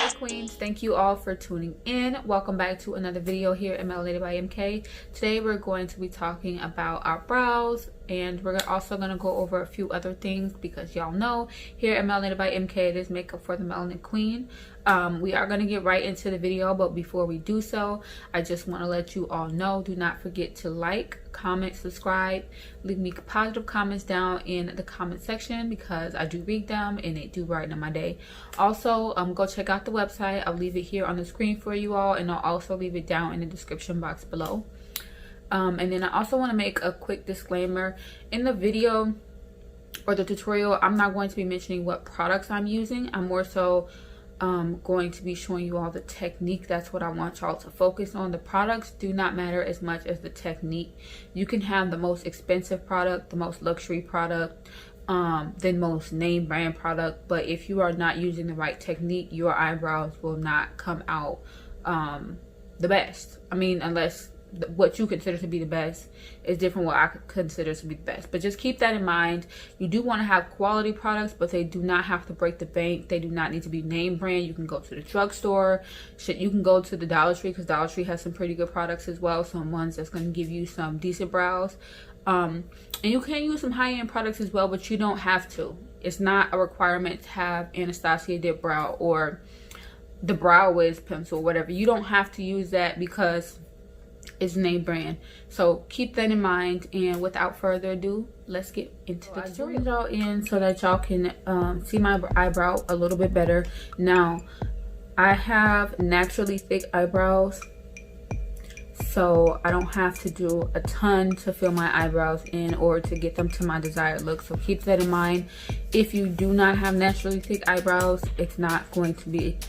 Hey queens, thank you all for tuning in. Welcome back to another video here at Melanated by MK. Today we're going to be talking about our brows, and we're also going to go over a few other things because y'all know here at Melanated by MK it is makeup for the melanin queen. We are going to get right into the video, but before we do so, I just want to let you all know, do not forget to like, comment, subscribe, leave me positive comments down in the comment section because I do read them and they do brighten my day. Also, go check out the website. I'll leave it here on the screen for you all, and I'll also leave it down in the description box below. And then I also want to make a quick disclaimer. In the video or the tutorial, I'm not going to be mentioning what products I'm using. I'm more so going to be showing you all the technique. That's what I want y'all to focus on. The products do not matter as much as the technique. You can have the most expensive product, the most luxury product, the most name brand product, but if you are not using the right technique, your eyebrows will not come out the best. I mean, unless what you consider to be the best is different what I consider to be the best. But just keep that in mind. You do want to have quality products, but they do not have to break the bank. They do not need to be name brand. You can go to the drugstore. You can go to the Dollar Tree, because Dollar Tree has some pretty good products as well. Some ones that's going to give you some decent brows. And you can use some high-end products as well, but you don't have to. It's not a requirement to have Anastasia Dip Brow or the Brow Wiz pencil, whatever. You don't have to use that because it's name brand. So keep that in mind, and without further ado, let's get into the tutorial. I zoomed y'all in so that y'all can see my eyebrow a little bit better. Now, I have naturally thick eyebrows, so I don't have to do a ton to fill my eyebrows in or to get them to my desired look. So keep that in mind. If you do not have naturally thick eyebrows, it's not going to be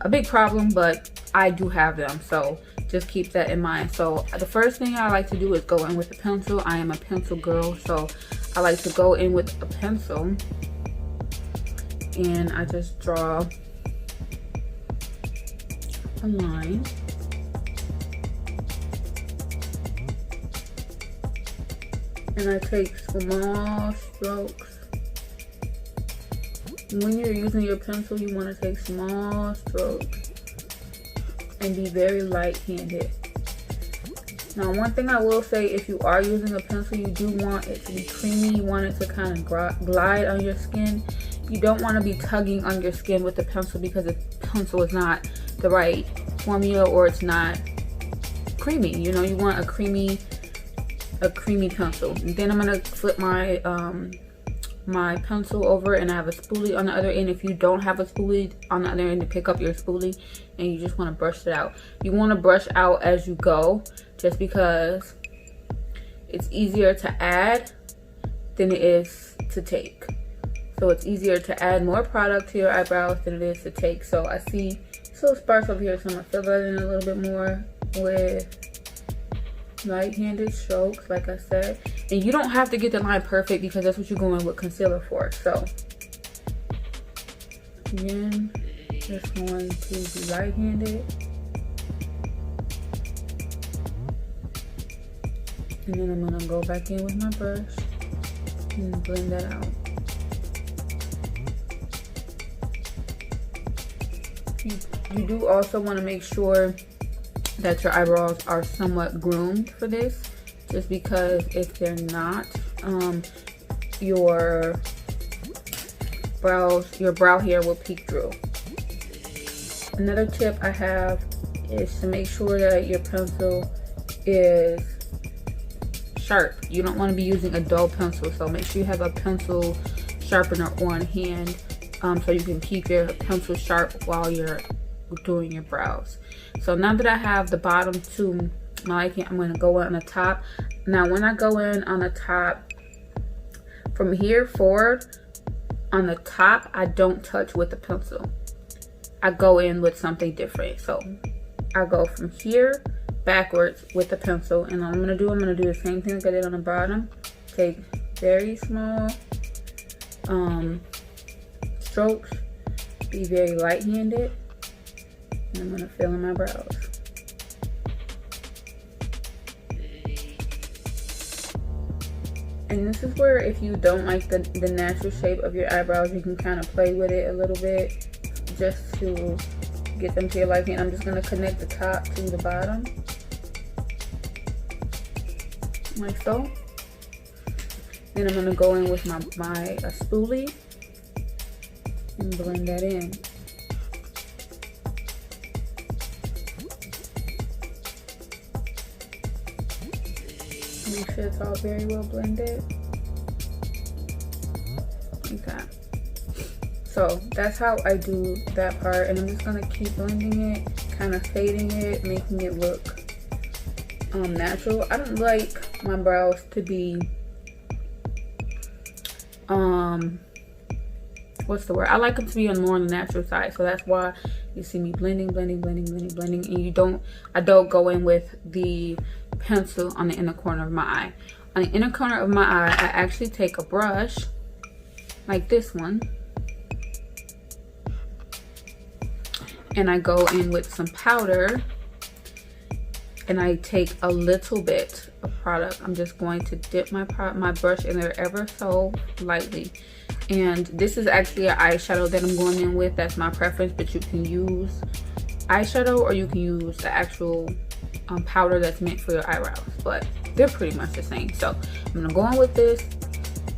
a big problem, but I do have them, so just keep that in mind. So the first thing I like to do is go in with a pencil. I am a pencil girl, so I like to go in with a pencil and I just draw a line. And I take small strokes. When you're using your pencil, you want to take small strokes and be very light-handed. Now, one thing I will say, if you are using a pencil, you do want it to be creamy. You want it to kind of glide on your skin. You don't want to be tugging on your skin with the pencil, because the pencil is not the right formula or it's not creamy. You know, you want a creamy pencil. And then I'm gonna flip my my pencil over, and I have a spoolie on the other end. If you don't have a spoolie on the other end, to pick up your spoolie and you just want to brush it out. You want to brush out as you go, just because it's easier to add than it is to take. So it's easier to add more product to your eyebrows than it is to take. So I see little sparse over here, so I'm gonna fill that in a little bit more with light-handed strokes, like I said. And you don't have to get the line perfect, because that's what you're going with concealer for. So again, just going to be light-handed, and then I'm gonna go back in with my brush and blend that out. You do also want to make sure that your eyebrows are somewhat groomed for this, just because if they're not, your brow hair will peek through. Another tip I have is to make sure that your pencil is sharp. You don't want to be using a dull pencil, so make sure you have a pencil sharpener on hand, so you can keep your pencil sharp while you're doing your brows. So now that I have the bottom to my liking, I'm going to go in on the top. Now when I go in on the top, from here forward on the top, I don't touch with the pencil. I go in with something different. So I go from here backwards with the pencil, and I'm going to do the same thing like I did on the bottom. Take very small strokes, be very light-handed, and I'm gonna fill in my brows. And this is where, if you don't like the natural shape of your eyebrows, you can kind of play with it a little bit, just to get them to your liking. I'm just going to connect the top to the bottom, like so. Then I'm going to go in with my spoolie and blend that in. Make sure it's all very well blended. Like that. So that's how I do that part, and I'm just gonna keep blending it, kind of fading it, making it look natural. I don't like my brows to be what's the word? I like them to be on more on the natural side, so that's why you see me blending, and I don't go in with the pencil on the inner corner of my eye. On the inner corner of my eye, I actually take a brush like this one, and I go in with some powder, and I take a little bit of product. I'm just going to dip my brush in there ever so lightly. And this is actually an eyeshadow that I'm going in with. That's my preference, but you can use eyeshadow or you can use the actual powder that's meant for your eyebrows, but they're pretty much the same. So I'm gonna go in with this,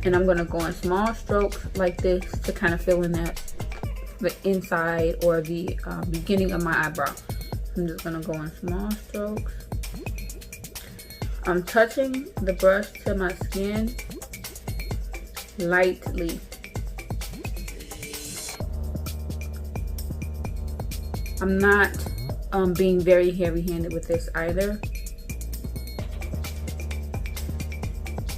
and I'm gonna go in small strokes like this to kind of fill in the inside or the beginning of my eyebrow. I'm just gonna go in small strokes. I'm touching the brush to my skin lightly. I'm not being very heavy-handed with this either.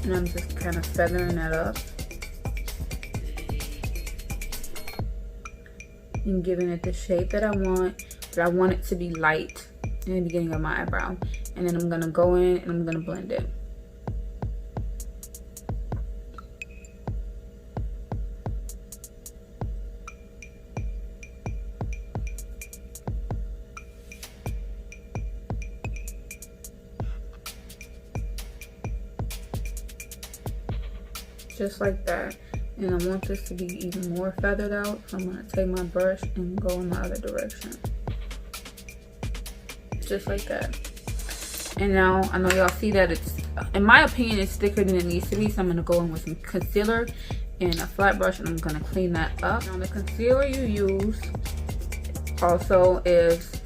And I'm just kind of feathering that up and giving it the shape that I want, but I want it to be light in the beginning of my eyebrow. And then I'm gonna go in and I'm gonna blend it. Just like that. And I want this to be even more feathered out, so I'm going to take my brush and go in the other direction. Just like that. And now, I know y'all see that it's, in my opinion, it's thicker than it needs to be, so I'm going to go in with some concealer and a flat brush, and I'm going to clean that up. Now, the concealer you use also is,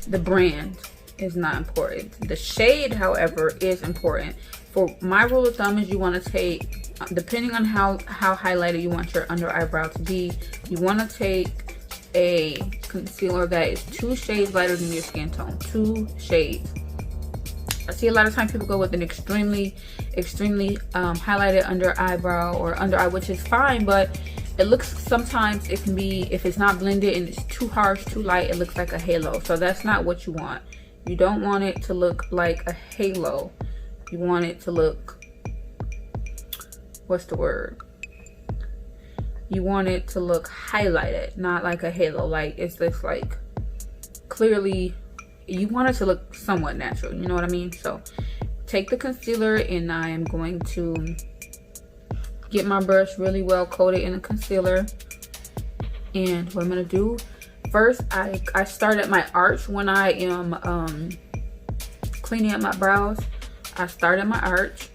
the brand is not important. The shade, however, is important. For my rule of thumb is you want to take, depending on how highlighted you want your under eyebrow to be, you want to take a concealer that is 2 shades lighter than your skin tone. 2 shades. I see a lot of times people go with an extremely highlighted under eyebrow or under eye, which is fine, but it looks, sometimes it can be, if it's not blended and it's too harsh, too light, it looks like a halo. So that's not what you want. You don't want it to look like a halo. You want it to look, what's the word? You want it to look highlighted, not like a halo. Like it's just like clearly, you want it to look somewhat natural, you know what I mean? So take the concealer, and I am going to get my brush really well coated in the concealer. And what I'm gonna do first, I start at my arch when I am cleaning up my brows. I start at my arch,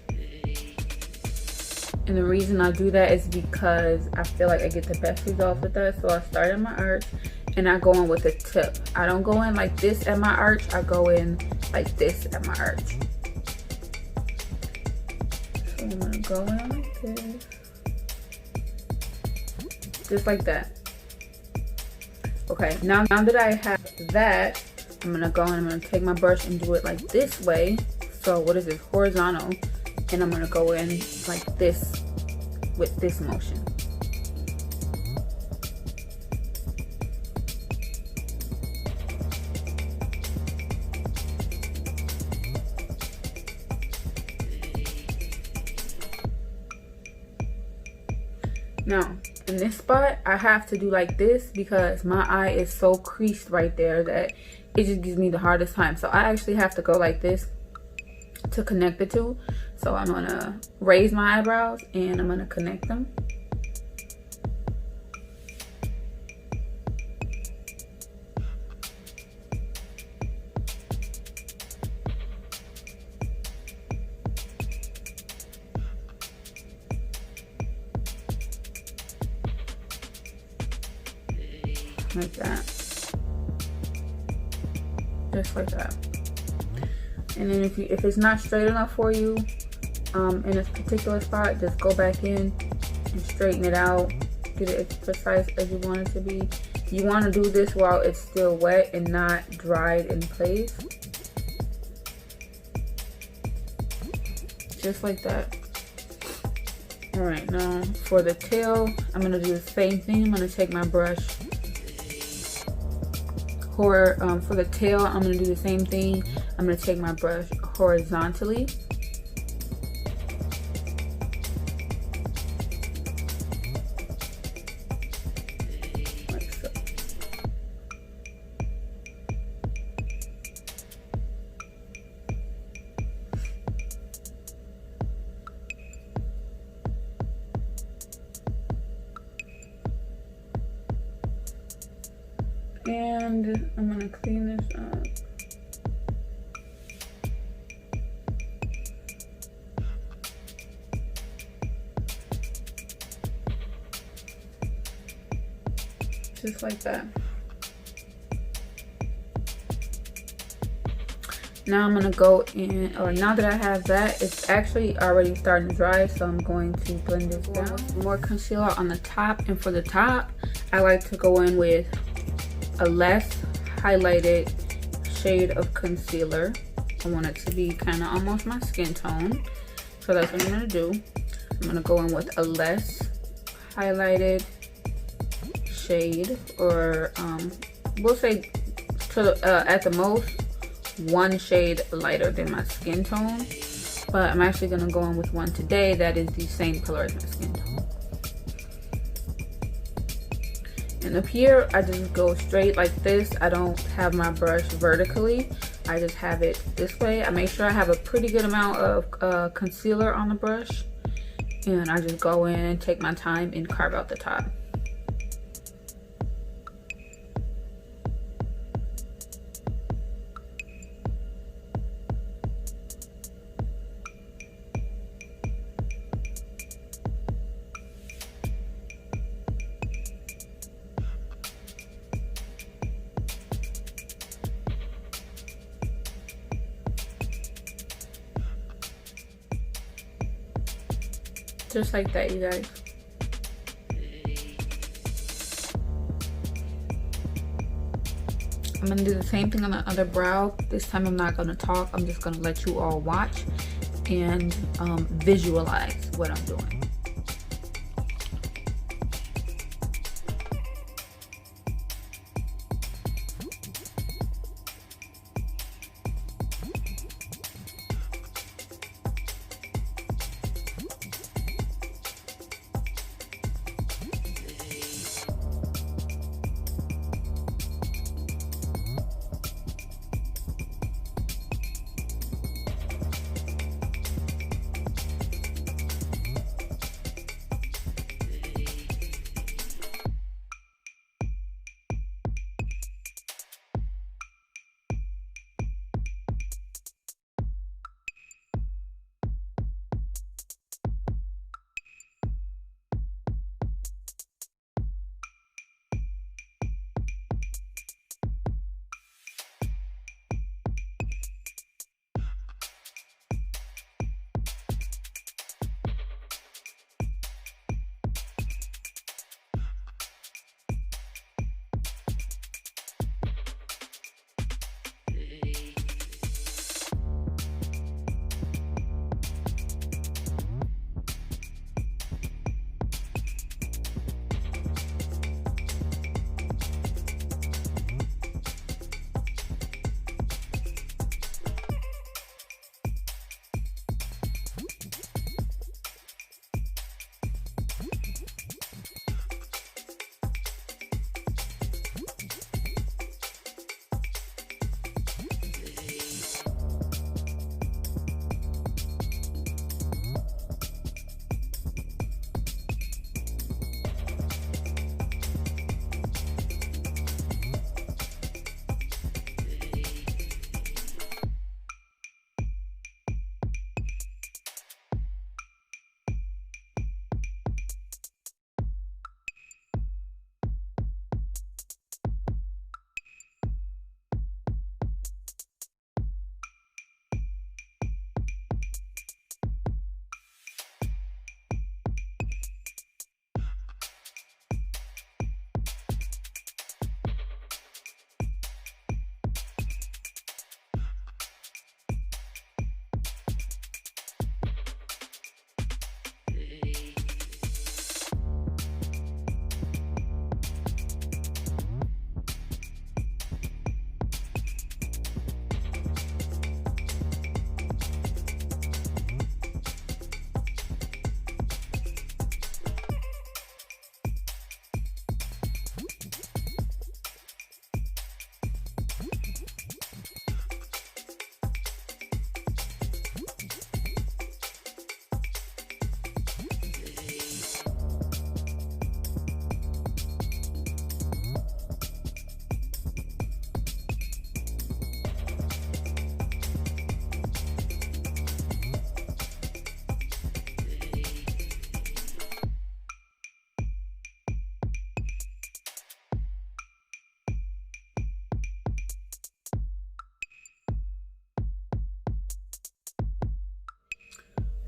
and the reason I do that is because I feel like I get the best results with that. So I start at my arch, and I go in with the tip. I don't go in like this at my arch, I go in like this at my arch. So I'm gonna go in like this, just like that. Okay, now that I have that, I'm gonna go in, I'm gonna take my brush and do it like this way. So what is this, horizontal, and I'm gonna go in like this with this motion. Now in this spot I have to do like this because my eye is so creased right there that it just gives me the hardest time. So I actually have to go like this to connect the two. So I'm gonna raise my eyebrows and I'm gonna connect them. like that, just like that. And then if it's not straight enough for you in this particular spot, just go back in and straighten it out, get it as precise as you want it to be. You want to do this while it's still wet and not dried in place, just like that. All right, now for the tail, I'm gonna do the same thing. I'm gonna take my brush. For the tail, I'm gonna do the same thing. I'm gonna take my brush horizontally. Like so. And I'm gonna clean this up. Just like that. Now I'm gonna go in, or now that I have that, it's actually already starting to dry, so I'm going to blend this down. More concealer on the top, and for the top, I like to go in with a less highlighted shade of concealer. I want it to be kind of almost my skin tone, so that's what I'm gonna do. I'm gonna go in with a less highlighted shade, or we'll say at the most one shade lighter than my skin tone, but I'm actually gonna go in with one today that is the same color as my skin tone. And up here, I just go straight like this. I don't have my brush vertically. I just have it this way. I make sure I have a pretty good amount of concealer on the brush. And I just go in, take my time, and carve out the top. Just like that, you guys. I'm gonna do the same thing on the other brow. This time I'm not gonna talk. I'm just gonna let you all watch and visualize what I'm doing.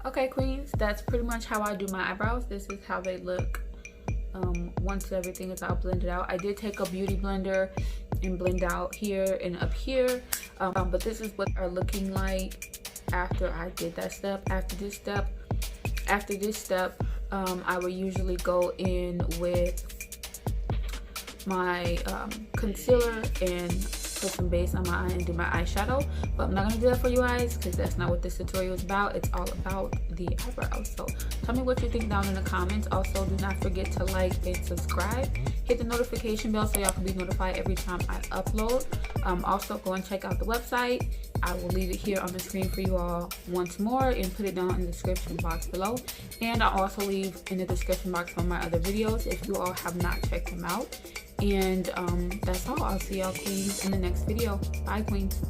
Okay, queens, that's pretty much how I do my eyebrows. This is how they look once everything is all blended out. I did take a beauty blender and blend out here and up here, but this is what they're looking like after I did that step. After this step, I would usually go in with my concealer and put some base on my eye and do my eyeshadow, but I'm not gonna do that for you guys because that's not what this tutorial is about. It's all about the eyebrows. So tell me what you think down in the comments. Also, do not forget to like and subscribe. Hit the notification bell so y'all can be notified every time I upload. Also, go and check out the website. I will leave it here on the screen for you all once more and put it down in the description box below. And I'll also leave in the description box on my other videos if you all have not checked them out. And that's all. I'll see y'all queens in the next video. Bye, queens.